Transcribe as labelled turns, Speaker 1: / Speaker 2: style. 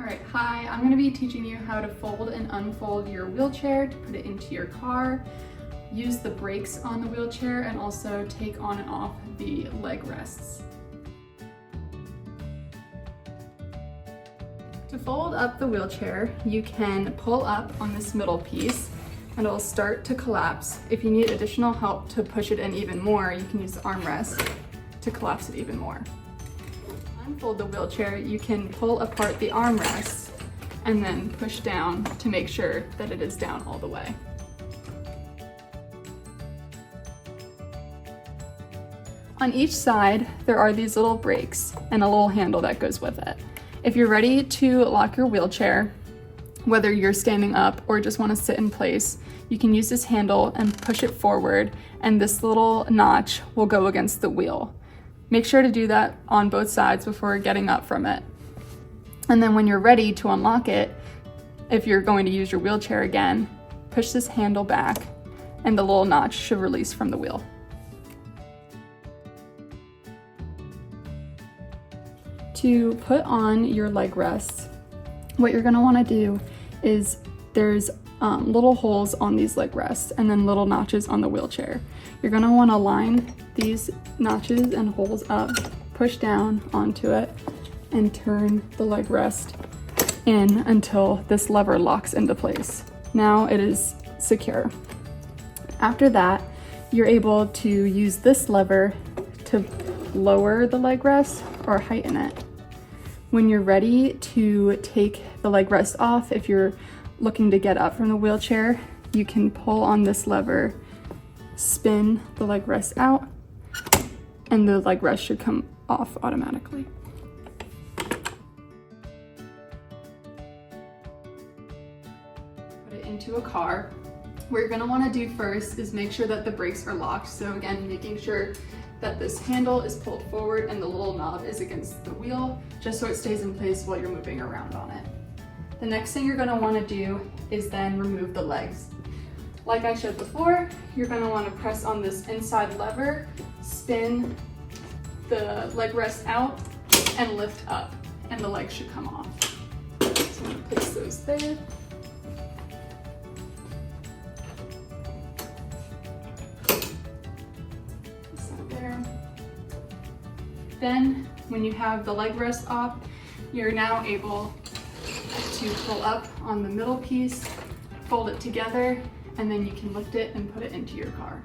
Speaker 1: Alright, hi, I'm going to be teaching you how to fold and unfold your wheelchair to put it into your car, use the brakes on the wheelchair, and also take on and off the leg rests. To fold up the wheelchair, you can pull up on this middle piece and it'll start to collapse. If you need additional help to push it in even more, you can use the armrest to collapse it even more. Unfold the wheelchair, you can pull apart the armrest and then push down to make sure that it is down all the way. On each side, there are these little brakes and a little handle that goes with it. If you're ready to lock your wheelchair, whether you're standing up or just want to sit in place, you can use this handle and push it forward, and this little notch will go against the wheel. Make sure to do that on both sides before getting up from it. And then when you're ready to unlock it, if you're going to use your wheelchair again, push this handle back and the little notch should release from the wheel. To put on your leg rests, what you're gonna wanna do is there's little holes on these leg rests and then little notches on the wheelchair. You're gonna wanna line these notches and holes up, push down onto it, and turn the leg rest in until this lever locks into place. Now it is secure. After that, you're able to use this lever to lower the leg rest or heighten it. When you're ready to take the leg rest off, if you're looking to get up from the wheelchair, you can pull on this lever, spin the leg rest out, and the leg rest should come off automatically. Put it into a car. What you're gonna wanna do first is make sure that the brakes are locked. So again, making sure that this handle is pulled forward and the little knob is against the wheel, just so it stays in place while you're moving around on it. The next thing you're gonna wanna do is then remove the legs. Like I showed before, you're gonna wanna press on this inside lever, spin the leg rest out, and lift up, and the legs should come off. So I'm gonna place those there. Then, when you have the leg rest off, you're now able to pull up on the middle piece, fold it together, and then you can lift it and put it into your car.